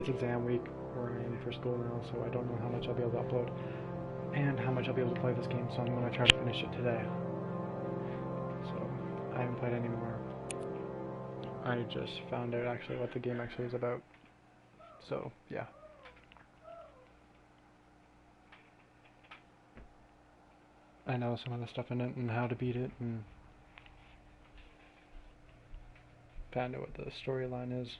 It's exam week where I am for school now, so I don't know how much I'll be able to upload and how much I'll be able to play this game, so I'm going to try to finish it today. So, I haven't played any more. I just found out actually what the game actually is about. So, yeah. I know some of the stuff in it and how to beat it, and found out what the storyline is.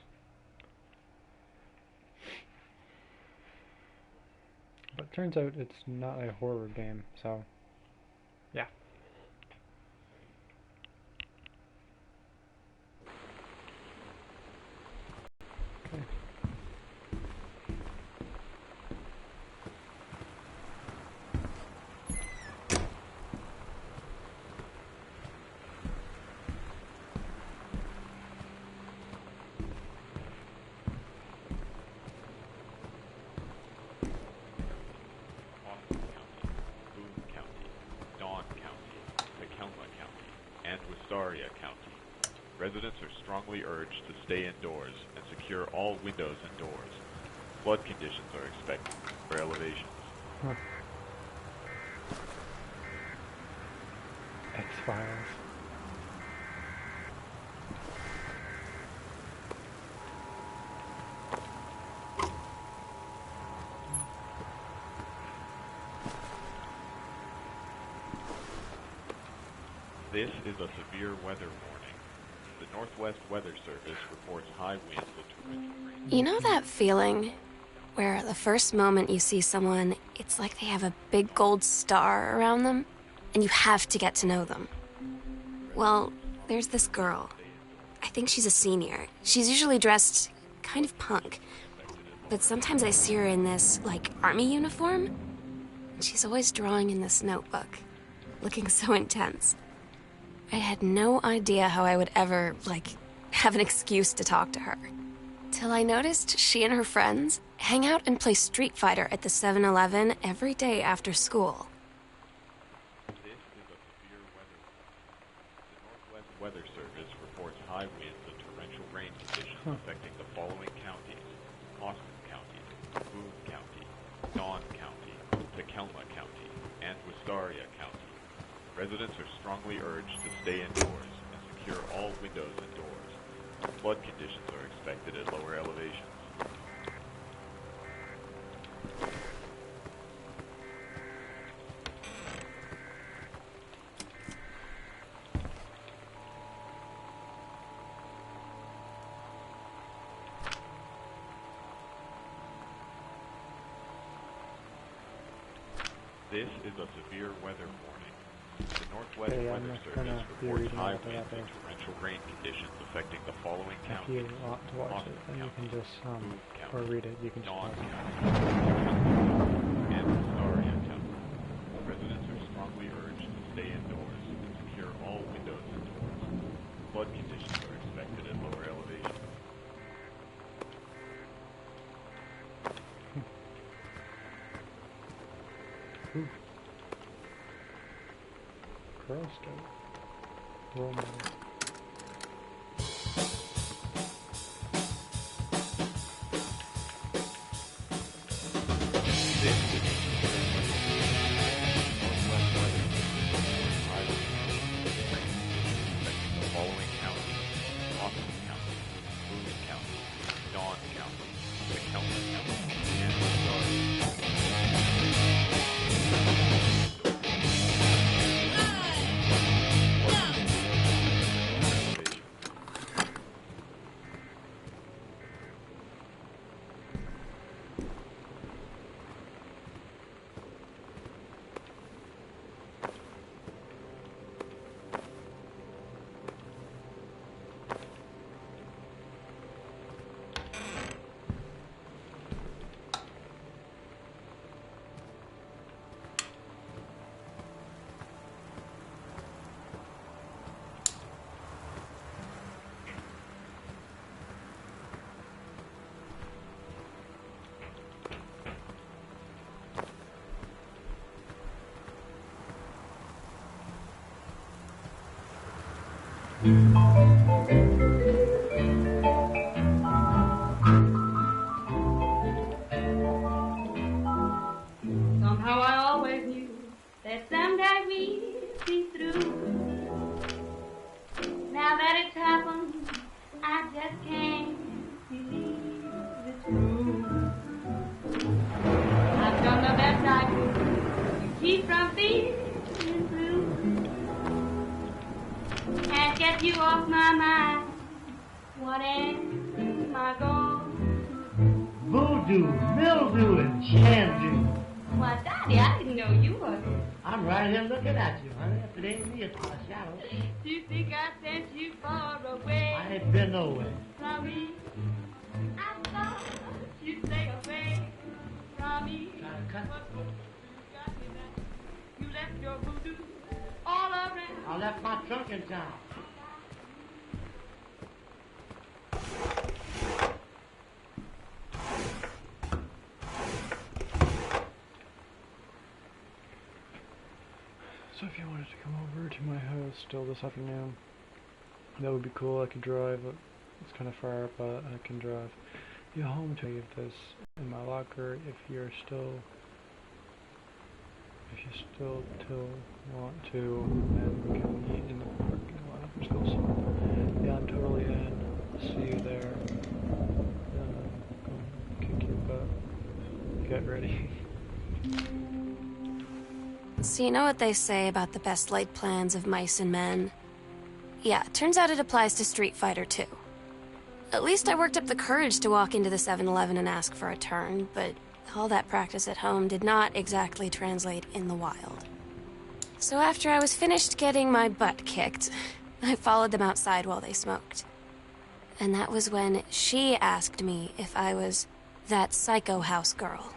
But it turns out it's not a horror game, so yeah. Okay. Wistaria County. Residents are strongly urged to stay indoors and secure all windows and doors. Flood conditions are expected for elevations. Huh. X-Files. This is a severe weather warning. The Northwest Weather Service reports high winds and torrential rain. You know that feeling where the first moment you see someone, it's like they have a big gold star around them, and you have to get to know them? Well, there's this girl. I think she's a senior. She's usually dressed kind of punk, but sometimes I see her in this, like, army uniform, and she's always drawing in this notebook, looking so intense. I had no idea how I would ever, like, have an excuse to talk to her. Till I noticed she and her friends hang out and play Street Fighter at the 7-Eleven every day after school. This is a severe weather warning. The Northwest Weather Service reports high winds and torrential rain conditions affecting the following counties: Austin County, Boone County, Dawn County, Tacoma County, and Wistaria County. Residents are strongly urged to stay indoors and secure all windows and doors. Flood conditions are expected at lower elevations. This is a severe weather warning. The Northwest Weather Service reports high winds and torrential rain conditions affecting the following counties: If you want to watch Austin it, then you County, can just, Boone County, or read it, you can just Dawn pause it. County, and Wistaria County. Residents are strongly urged to stay indoors and secure all windows and doors. Flood conditions are expected at lower elevations. Ooh. Girl Scout. Role model. This is the Northwest Weather Service high winds affecting the following counties: Austin County, Boone County, Dawn County, Tacoma County, and Wistaria County. see through. Now that it's happened, I just can't believe it's true. I've done the best I could to keep from feeling blue and get you off my mind. What am I going to do? Voodoo, mildew, and shandy. Why, Daddy, I didn't know you were. I'm right here looking at you, honey. If it ain't me, it's my shadow. Do you think I sent you far away I ain't been nowhere. from me? I thought you'd stay away from me. Trying to cut. But you got me back. You left your voodoo all around. I left my trunk in town. So if you wanted to come over to my house still this afternoon, that would be cool. I could drive. It's kind of far, but I can drive you home to leave this in my locker if you still want to, and we can meet in the parking lot after school. So yeah, I'm totally in. See you there. Go kick your butt. Get ready. So you know what they say about the best laid plans of mice and men? Yeah, turns out it applies to Street Fighter too. At least I worked up the courage to walk into the 7-Eleven and ask for a turn, but all that practice at home did not exactly translate in the wild. So after I was finished getting my butt kicked, I followed them outside while they smoked. And that was when she asked me if I was that psycho house girl.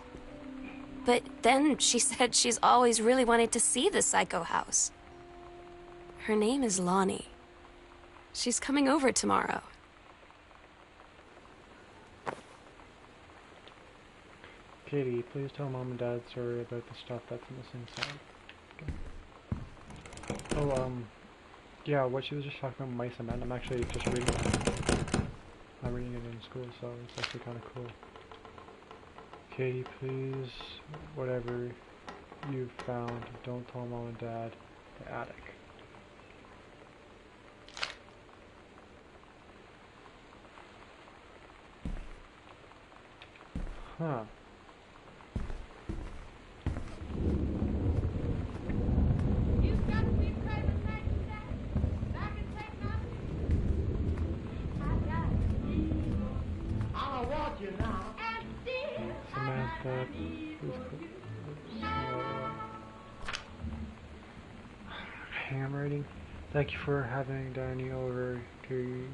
But then she said she's always really wanted to see the psycho house. Her name is Lonnie. She's coming over tomorrow. Katie, please tell Mom and Dad sorry about the stuff that's missing inside. Okay. Oh, yeah, what she was just talking about mice and men, I'm actually just reading it. I'm reading it in school, so it's actually kind of cool. Katie, please, whatever you found, don't tell Mom and Dad the attic. Huh. You've got to be crazy, Dad. Back and take my I got I don't want you now. and still Samantha, please put handwriting. Thank you for having Danny over to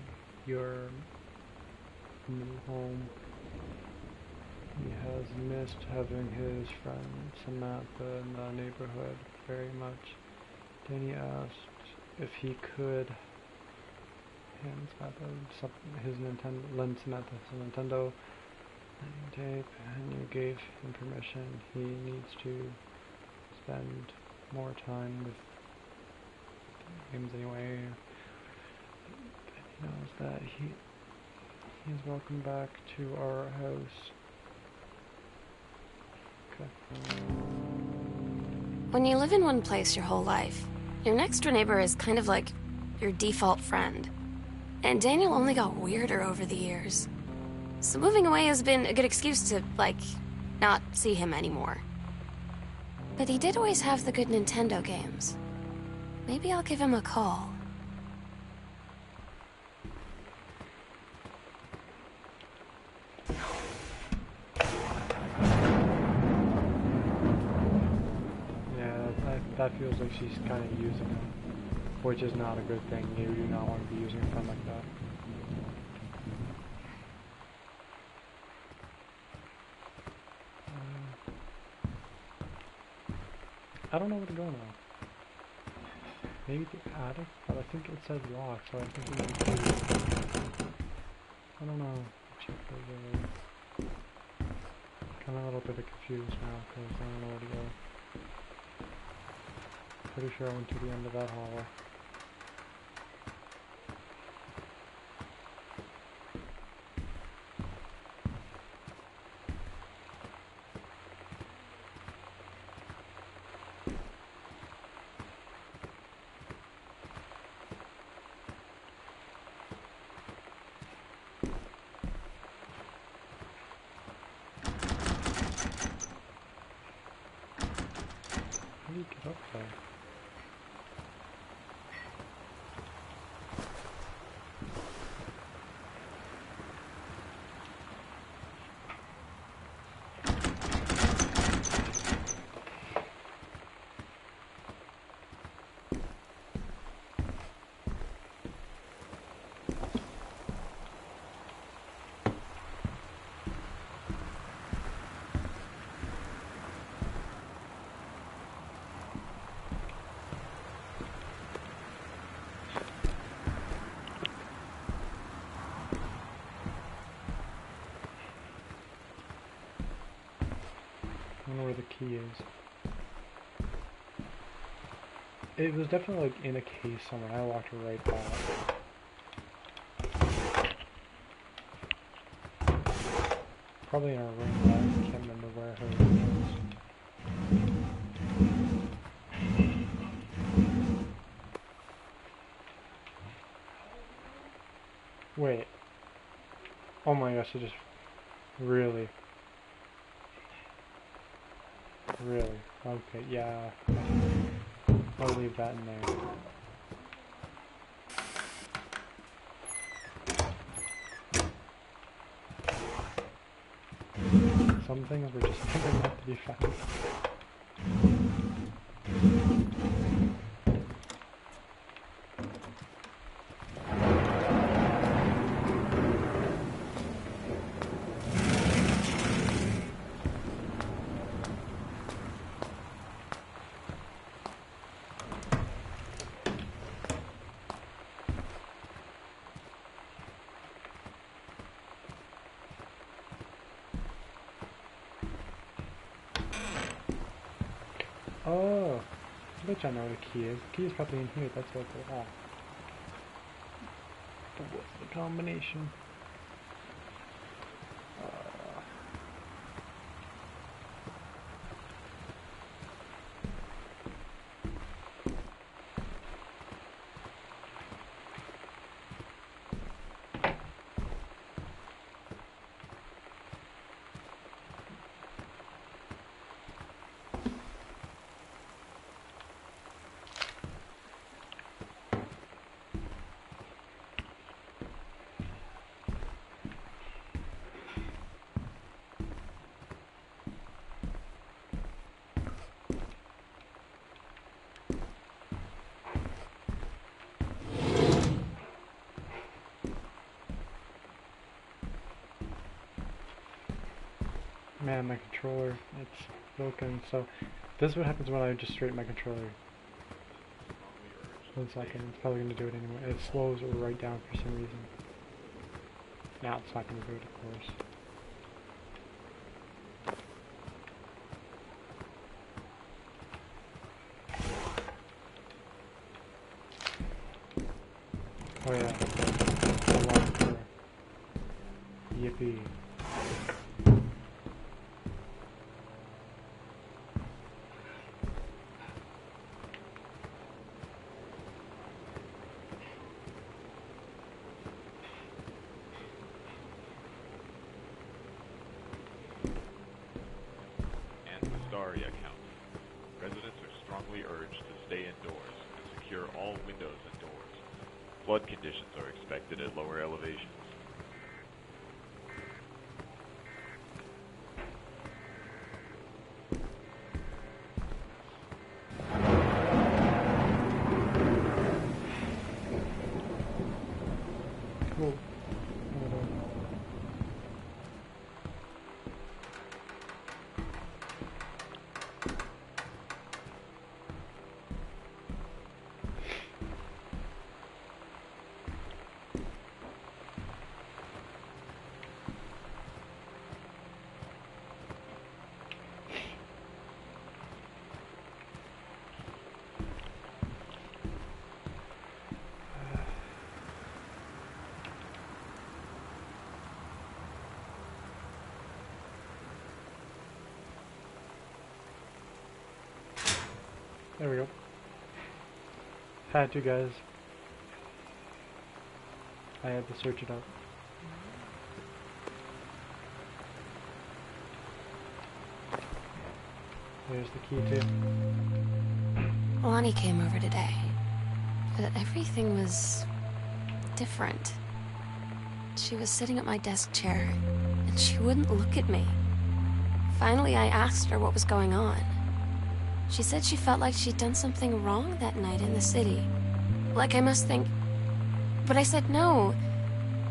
your new home. He has missed having his friend Samantha in the neighborhood very much. Danny asked if he could hand Samantha lend Samantha his Nintendo tape, and you gave him permission. He needs to spend more time with games anyway. He knows that he is welcome back to our house. Okay. When you live in one place your whole life, your next door neighbor is kind of like your default friend. And Daniel only got weirder over the years. So moving away has been a good excuse to, like, not see him anymore. But he did always have the good Nintendo games. Maybe I'll give him a call. That feels like she's kind of using him, which is not a good thing. You do not want to be using a friend like that. I don't know where to go now. Maybe the attic, but I think it says lock, so I think we need to. I don't know. Check over. Kind of a little bit confused now because I don't know where to go. Pretty sure I went to the end of that hallway. Okay. I wonder where the key is. It was definitely like in a case somewhere. I walked right by it. Probably in our room, but I can't remember where her room was. Wait. Oh my gosh, it just really. Really? Okay, yeah. I'll leave that in there. Some things were just never meant to be found. Oh, I bet I know where the key is. The key is probably in here. That's what they are. But what's the combination? Man, my controller, it's broken. So, this is what happens when I just straighten my controller. 1 second, it's probably going to do it anyway. It slows right down for some reason. Now it's not going to do it, of course. Oh yeah, a lot for yippee. Aria County. Residents are strongly urged to stay indoors and secure all windows and doors. Flood conditions are expected at lower elevations. Cool. There we go. Had to, guys. I had to search it up. There's the key too. Lonnie came over today, but everything was different. She was sitting at my desk chair, and she wouldn't look at me. Finally, I asked her what was going on. She said she felt like she'd done something wrong that night in the city. Like I must think... But I said no.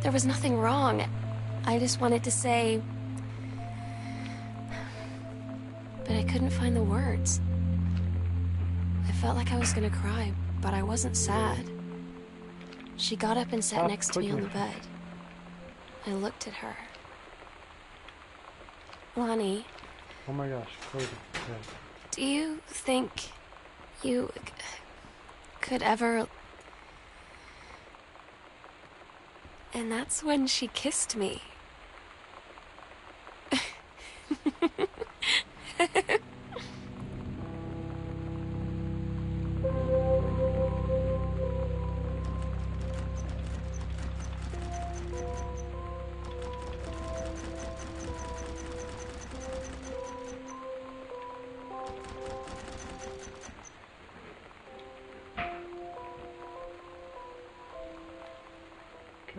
There was nothing wrong. I just wanted to say... But I couldn't find the words. I felt like I was gonna cry, but I wasn't sad. She got up and sat next to me on the bed. I looked at her. Lonnie. Oh my gosh, crazy. Yeah. Do you think you could ever... And that's when she kissed me.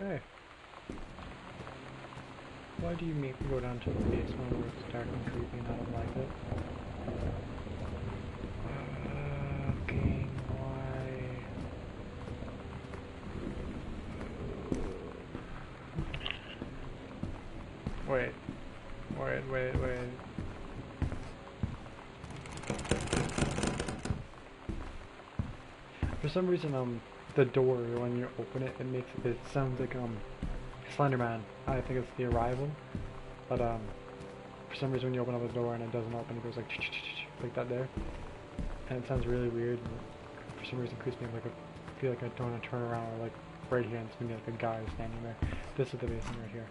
Okay. Why do you make me go down to the basement where it's dark and creepy and I don't like it? Okay, why? Wait. For some reason, the door, when you open it, it sounds like, Slenderman. I think it's The Arrival. But, for some reason when you open up the door and it doesn't open, it goes like that there. And it sounds really weird. And for some reason it creeps me, like, I feel like I don't want to turn around, or like, right here, and it's gonna be like a guy standing there. This is the basement right here.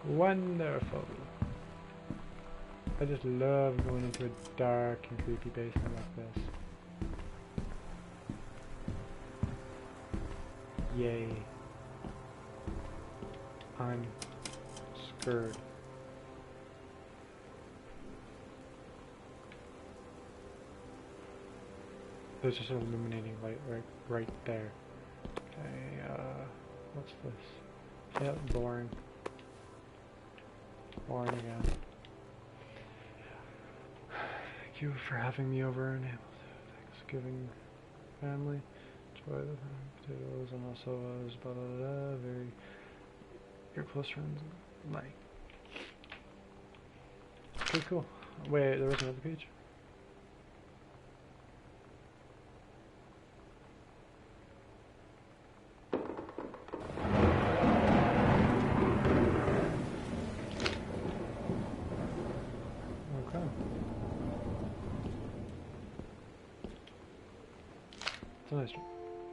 Wonderful. I just love going into a dark and creepy basement like this. Yay. I'm scared. There's just an illuminating light right there. Okay, what's this? Yeah, boring. Boring again. Thank you for having me over and Thanksgiving family. Enjoy the potatoes and also blah blah blah. Very your close friends. Like. Okay, cool. Wait, there was another page.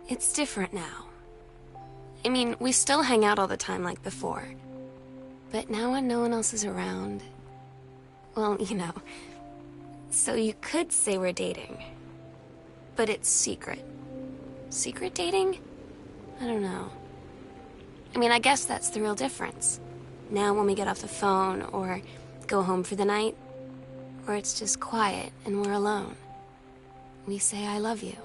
It's different now. I mean, we still hang out all the time like before. But now when no one else is around... Well, you know. So you could say we're dating. But it's secret. Secret dating? I don't know. I mean, I guess that's the real difference. Now when we get off the phone, or go home for the night, or it's just quiet and we're alone, we say I love you.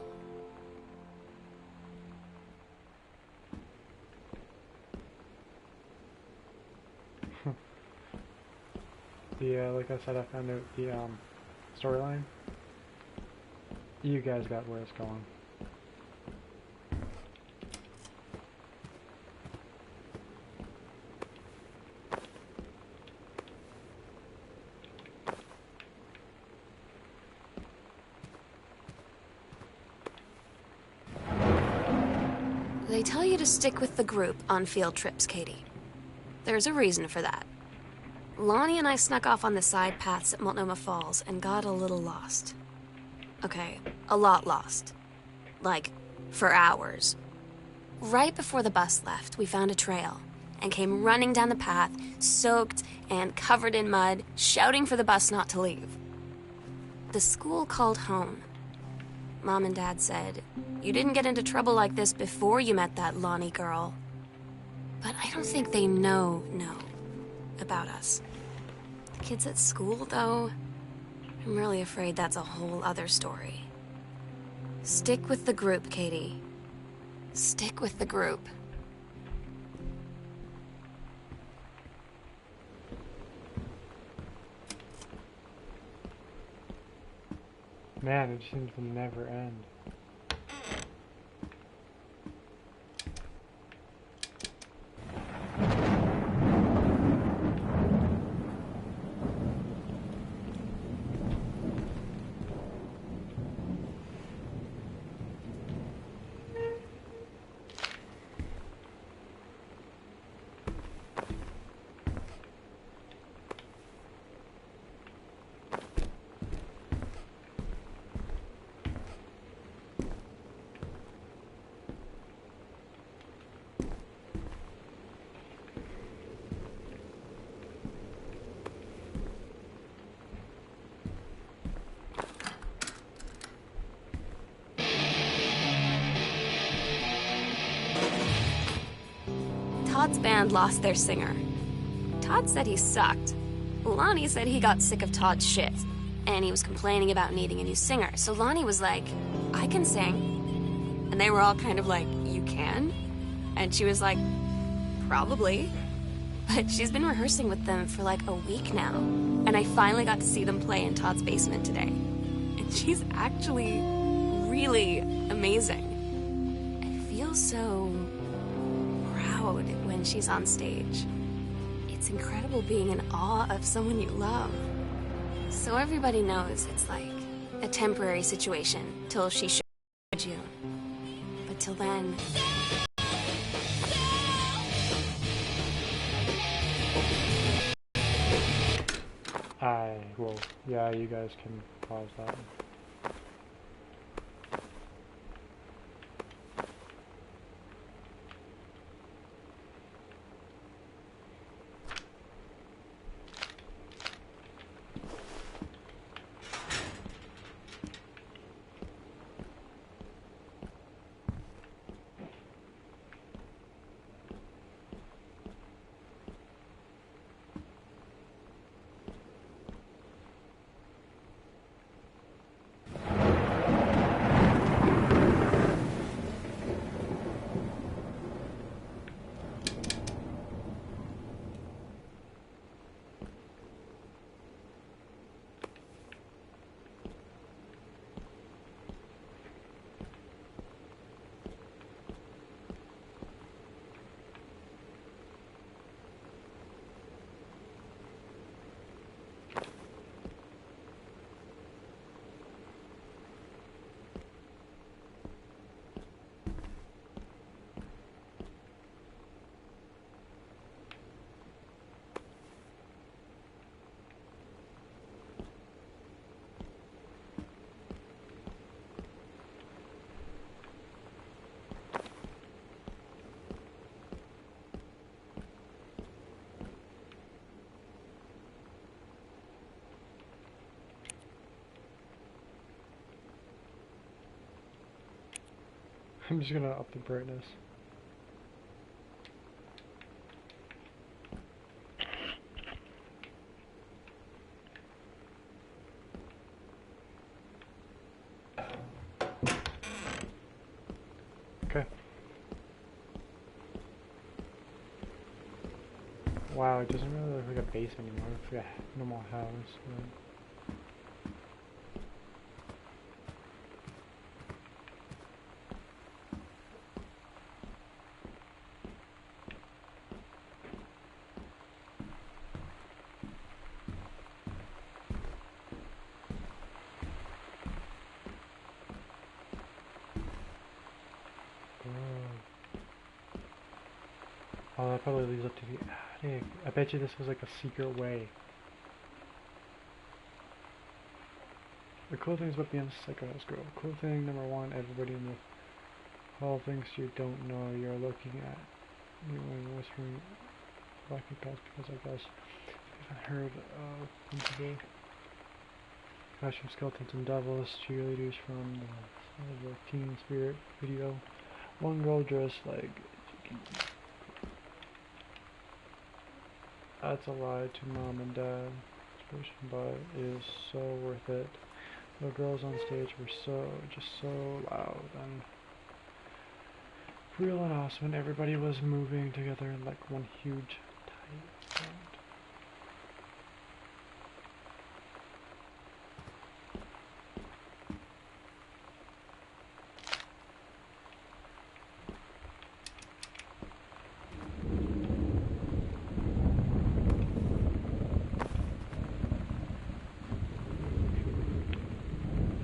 Like I said, I found out the storyline. You guys got where it's going. They tell you to stick with the group on field trips, Katie. There's a reason for that. Lonnie and I snuck off on the side paths at Multnomah Falls and got a little lost. Okay, a lot lost. Like, for hours. Right before the bus left, we found a trail and came running down the path, soaked and covered in mud, shouting for the bus not to leave. The school called home. Mom and Dad said, "You didn't get into trouble like this before you met that Lonnie girl." But I don't think they know about us. Kids at school, though, I'm really afraid that's a whole other story. Stick with the group, Katie. Stick with the group. Man, it seems to never end. Todd's band lost their singer. Todd said he sucked. Lonnie said he got sick of Todd's shit, and he was complaining about needing a new singer. So Lonnie was like, I can sing. And they were all kind of like, you can? And she was like, probably. But she's been rehearsing with them for like a week now. And I finally got to see them play in Todd's basement today. And she's actually really amazing. I feel so proud when she's on stage. It's incredible being in awe of someone you love. So everybody knows it's like a temporary situation till she shows June. But till then... Well, yeah, you guys can pause that. I'm just gonna up the brightness. Okay. Wow, it doesn't really look like a base anymore. It's like a normal house. Oh, that probably leads up to the attic. I bet you this was like a secret way. The cool thing is about being a Psycho House girl. Cool thing number one, everybody in the hall thinks you don't know you're looking at. You and whispering black and past because I guess you haven't heard of principal costume skeletons and devils, cheerleaders from the Teen Spirit video. One girl dressed like that's a lie to mom and dad. push, but it is so worth it. The girls on stage were just so loud and real and awesome, and everybody was moving together in like one huge tight sound.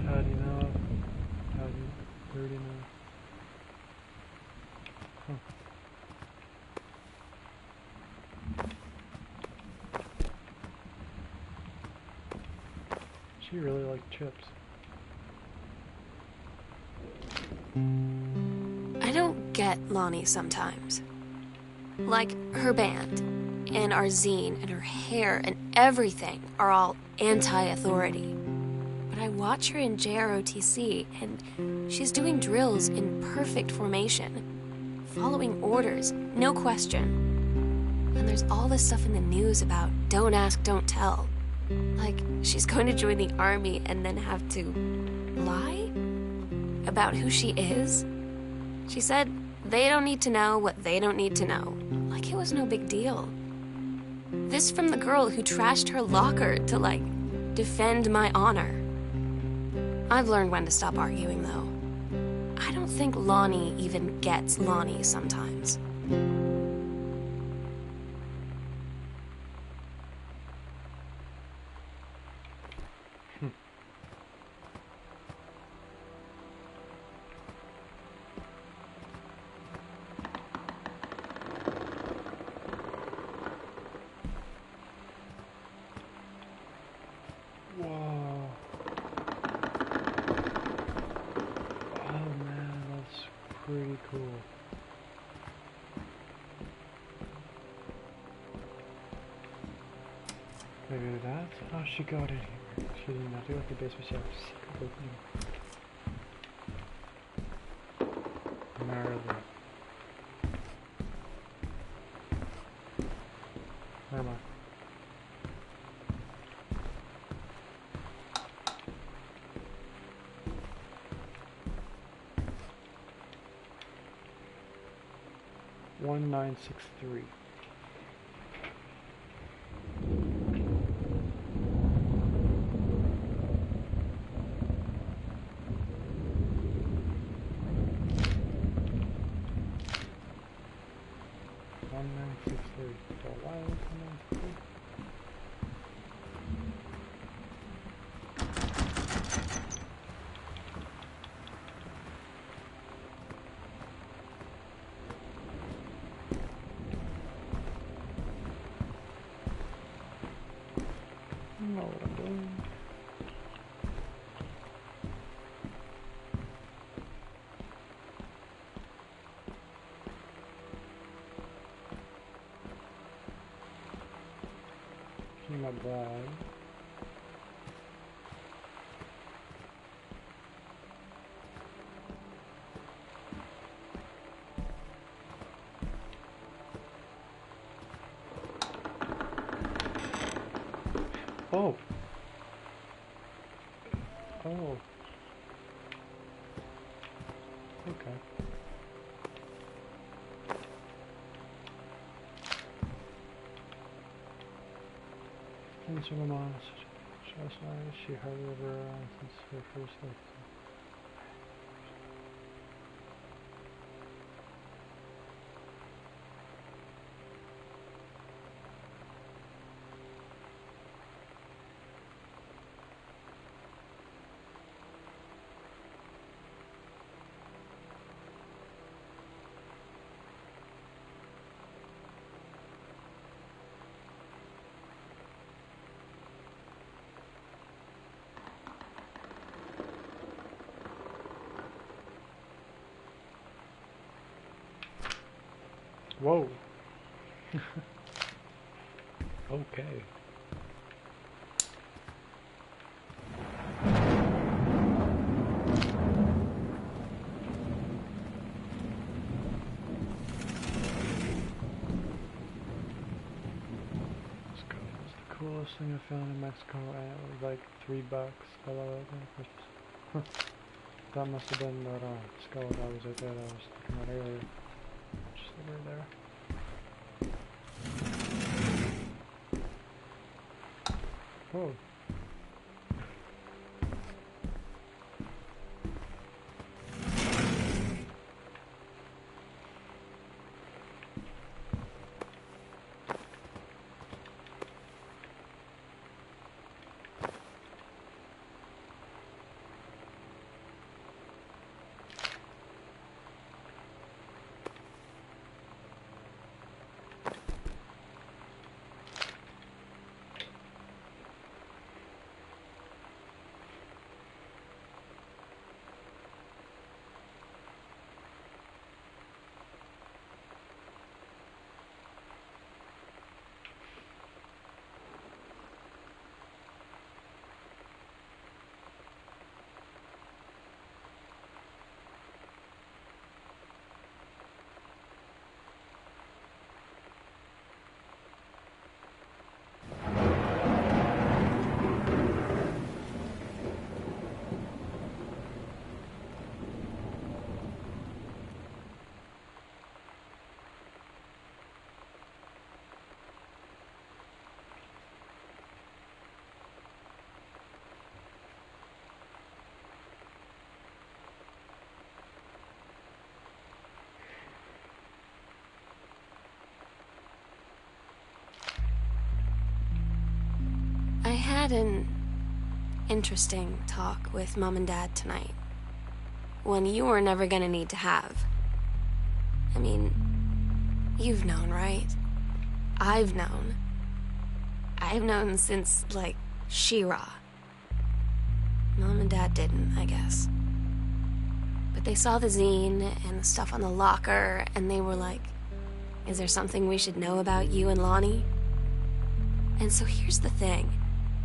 Had enough. Hadn't heard enough. Huh. She really liked chips. I don't get Lonnie sometimes. Like, her band, and our zine, and her hair, and everything are all anti-authority. But I watch her in JROTC, and she's doing drills in perfect formation, following orders, no question. And there's all this stuff in the news about don't ask, don't tell. Like, she's going to join the army and then have to lie about who she is. She said they don't need to know what they don't need to know. Like it was no big deal. This from the girl who trashed her locker to, like, defend my honor. I've learned when to stop arguing, though. I don't think Lonnie even gets Lonnie sometimes. Whoa. Oh man, that's pretty cool. Maybe that's how she got in here. She didn't have to go to the base, but she had a secret opening. Gnarly. Never mind. One 963. So why was 193? I know what I'm doing. My bag. Oh. Oh. Okay. Things from my mom. She hardly ever around since her first life. Whoa. Okay. Let's go. That's the coolest thing I found in Mexico, and it was like $3. I love it. Huh. That must have been that skull that was right there that I was looking at earlier. Just over there. Whoa. I had an interesting talk with Mom and Dad tonight. One you were never gonna need to have. I mean, you've known, right? I've known. I've known since, like, She-Ra. Mom and Dad didn't, I guess. But they saw the zine and the stuff on the locker, and they were like, is there something we should know about you and Lonnie? And so here's the thing.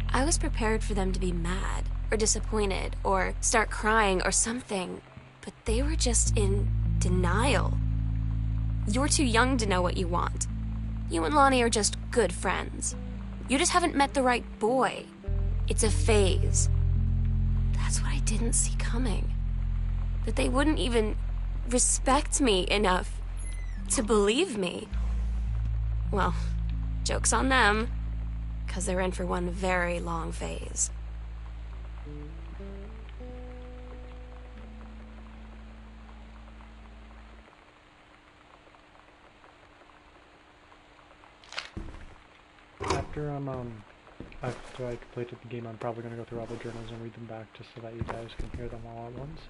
I was prepared for them to be mad, or disappointed, or start crying, or something. But they were just in denial. You're too young to know what you want. You and Lonnie are just good friends. You just haven't met the right boy. It's a phase. That's what I didn't see coming. That they wouldn't even respect me enough to believe me. Well, joke's on them, 'cause they're in for one very long phase. After I completed the game, I'm probably gonna go through all the journals and read them back just so that you guys can hear them all at once.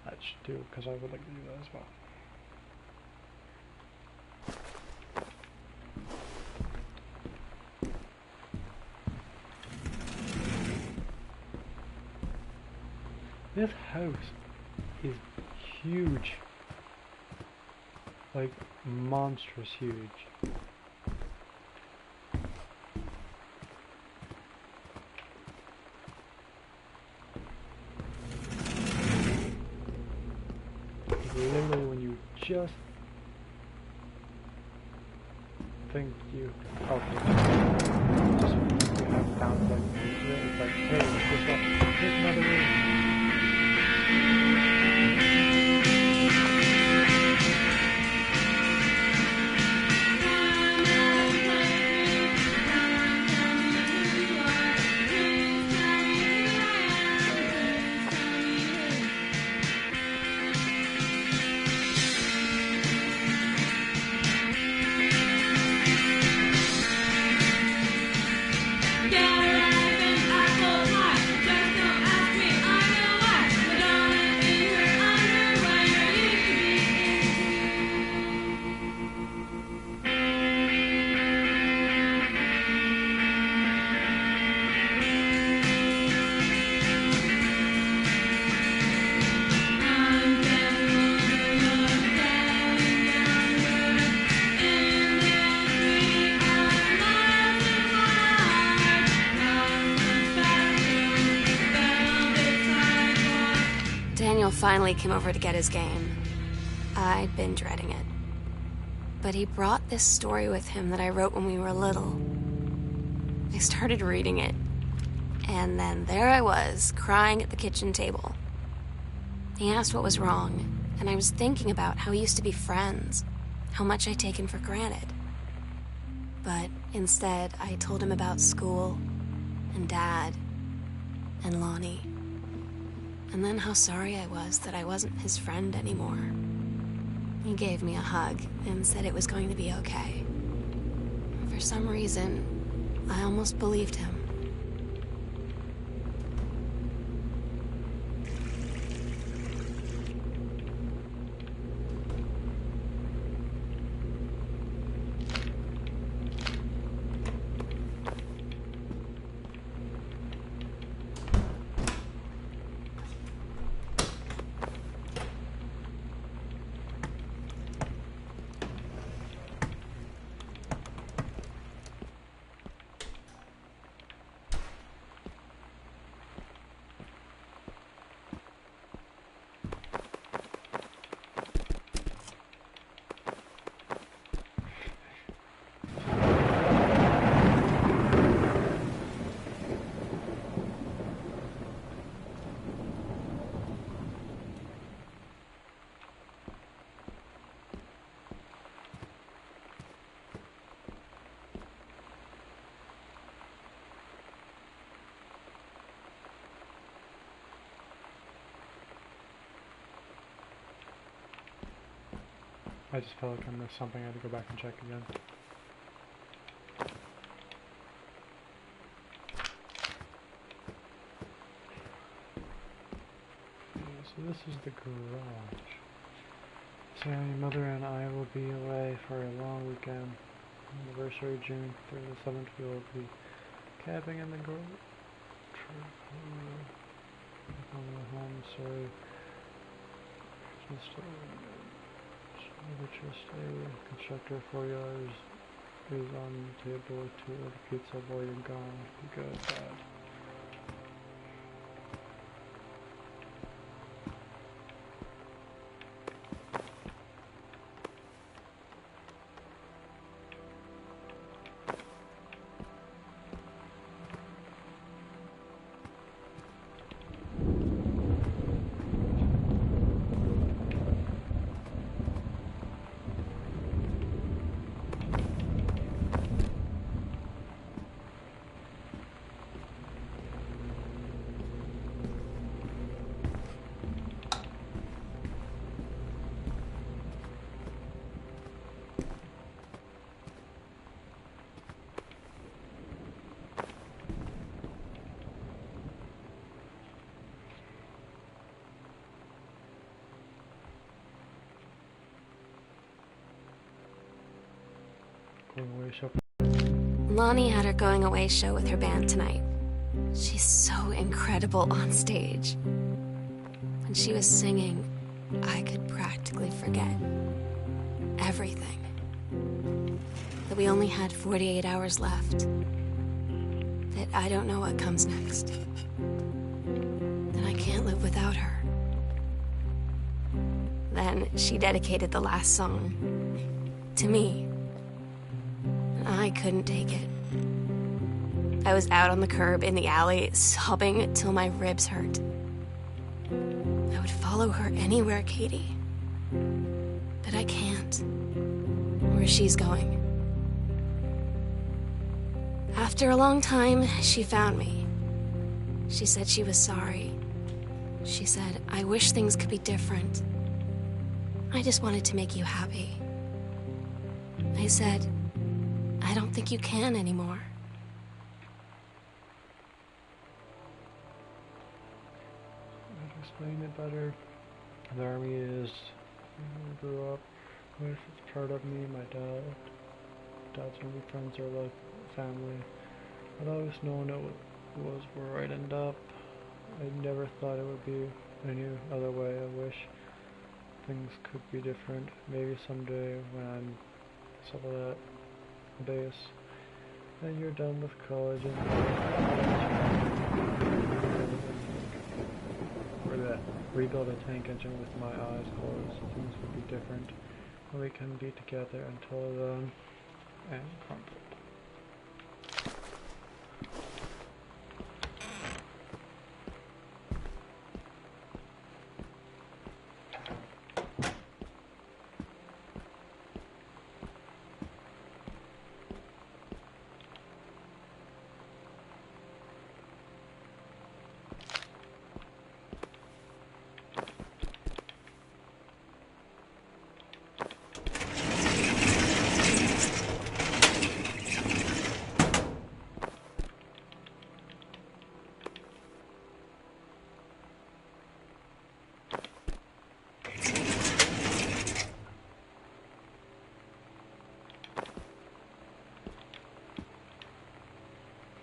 That should do, because I would like to do that as well. This house is huge. Like, monstrous huge. Literally, when you just think you just you have found like it's like, hey, here's another room. Daniel finally came over to get his game. I'd been dreading it. But he brought this story with him that I wrote when we were little. I started reading it, and then there I was, crying at the kitchen table. He asked what was wrong, and I was thinking about how we used to be friends, how much I'd taken for granted. But instead, I told him about school, and Dad, and Lonnie. And then how sorry I was that I wasn't his friend anymore. He gave me a hug and said it was going to be okay. For some reason, I almost believed him. I just felt like I missed something. I had to go back and check again. Okay, so this is the garage. So your mother and I will be away for a long weekend. Anniversary June 7th. We will be camping in the garage. Home, sorry. Just a constructor 4 yards is on the table to order pizza while you're gone. Be good, Dad. Going away show. Lonnie had her going away show with her band tonight. She's so incredible on stage. When she was singing, I could practically forget everything. That we only had 48 hours left. That I don't know what comes next. That I can't live without her. Then she dedicated the last song to me. I couldn't take it. I was out on the curb in the alley, sobbing till my ribs hurt. I would follow her anywhere, Katie. But I can't. Where she's going. After a long time, she found me. She said she was sorry. She said, I wish things could be different. I just wanted to make you happy. I said, I don't think you can anymore. I'd explain it better. The Army is, I grew up with, it's part of me, my dad's only friends are like family. I'd always known it was where I'd end up. I never thought it would be any other way. I wish things could be different. Maybe someday when I'm settled at base and you're done with college and or that rebuild a tank engine with my eyes closed, things would be different and we can be together until then. And crumpled.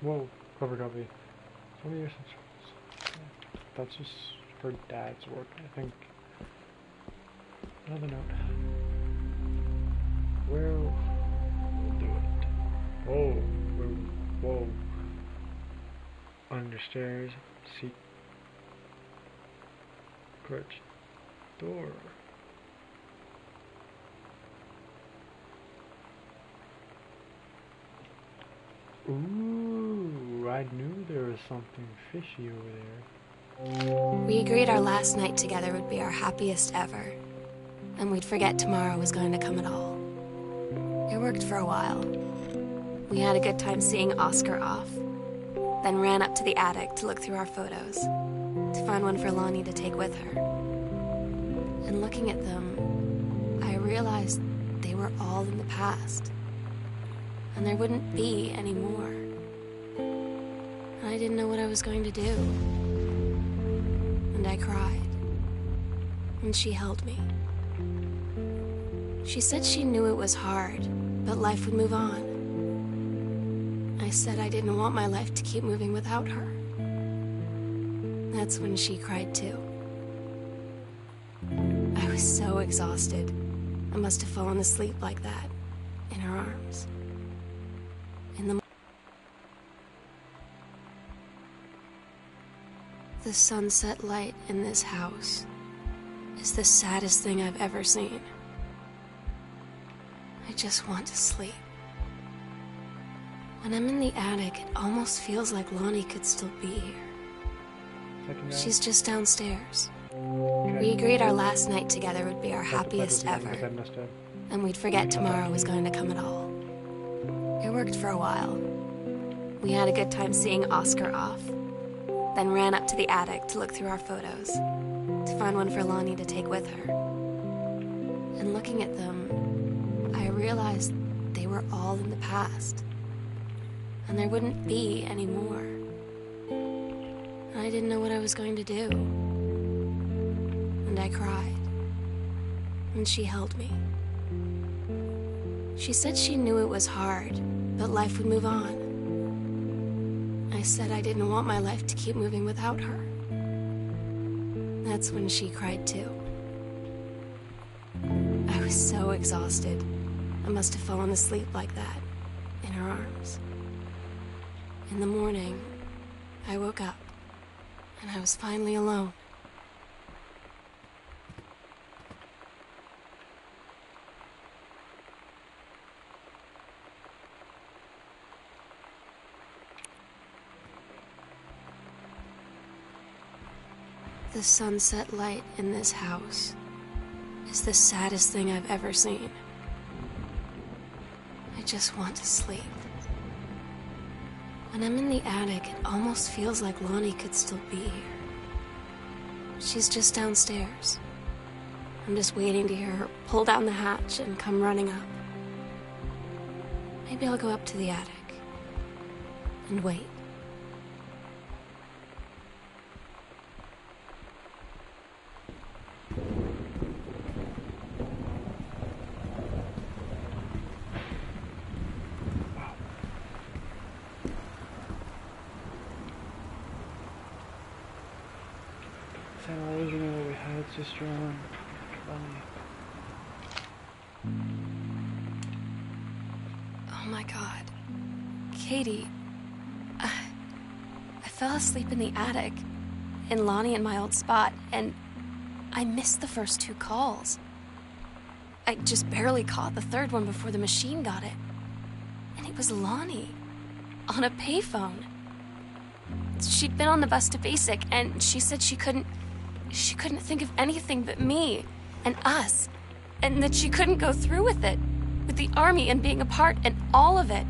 Whoa, cover copy. Some of your that's just for Dad's work, I think. Another note. We'll do it. Whoa, whoa. Understairs, secret door. Ooh, I knew there was something fishy over there. We agreed our last night together would be our happiest ever, and we'd forget tomorrow was going to come at all. It worked for a while. We had a good time seeing Oscar off, then ran up to the attic to look through our photos, to find one for Lonnie to take with her. And looking at them, I realized they were all in the past, and there wouldn't be any more. And I didn't know what I was going to do. And I cried. And she held me. She said she knew it was hard, but life would move on. I said I didn't want my life to keep moving without her. That's when she cried too. I was so exhausted. I must have fallen asleep like that, in her arms. The sunset light in this house is the saddest thing I've ever seen. I just want to sleep. When I'm in the attic, it almost feels like Lonnie could still be here. She's just downstairs. We agreed our last night together would be our happiest ever, and we'd forget tomorrow was going to come at all. It worked for a while. We had a good time seeing Oscar off, then ran up to the attic to look through our photos, to find one for Lonnie to take with her. And looking at them, I realized they were all in the past, and there wouldn't be any more. And I didn't know what I was going to do. And I cried, and she held me. She said she knew it was hard, but life would move on. I said I didn't want my life to keep moving without her. That's when she cried too. I was so exhausted. I must have fallen asleep like that, in her arms. In the morning, I woke up, and I was finally alone. The sunset light in this house is the saddest thing I've ever seen. I just want to sleep. When I'm in the attic, it almost feels like Lonnie could still be here. She's just downstairs. I'm just waiting to hear her pull down the hatch and come running up. Maybe I'll go up to the attic and wait. Original we had just drawn. Oh my God. Katie, I fell asleep in the attic, in Lonnie and my old spot, and I missed the first 2 calls. I just barely caught the third one before the machine got it. And it was Lonnie, on a payphone. She'd been on the bus to Basic, and she said she couldn't think of anything but me and us, and that she couldn't go through with it, with the army and being apart and all of it.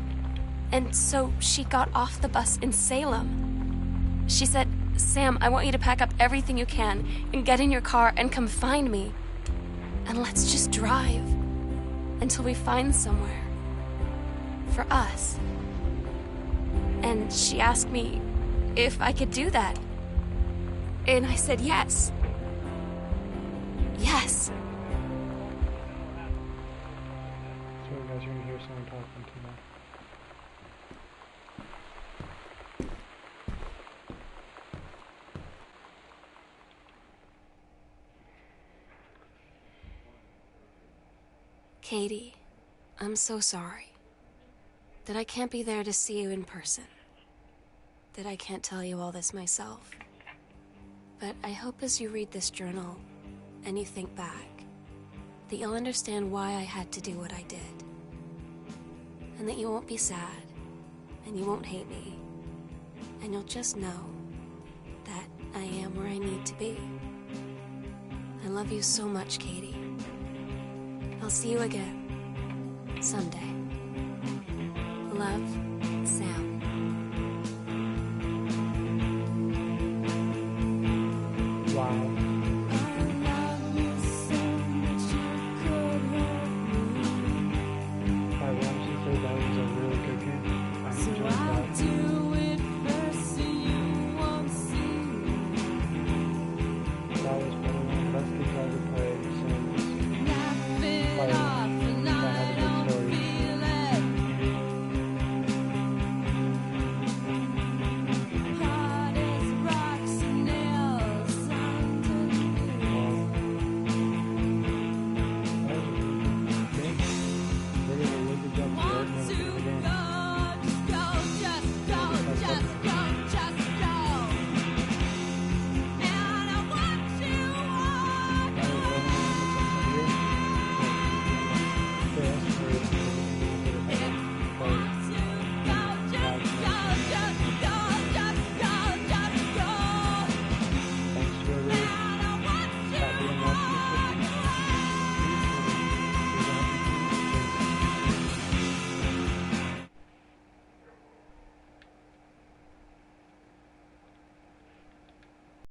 And so she got off the bus in Salem. She said, "Sam, I want you to pack up everything you can and get in your car and come find me. And let's just drive until we find somewhere for us." And she asked me if I could do that. And I said yes. Yes. Sorry guys, you're gonna hear someone talking too much. Katie, I'm so sorry that I can't be there to see you in person, that I can't tell you all this myself. But I hope as you read this journal and you think back, that you'll understand why I had to do what I did. And that you won't be sad, and you won't hate me, and you'll just know that I am where I need to be. I love you so much, Katie. I'll see you again someday. Love,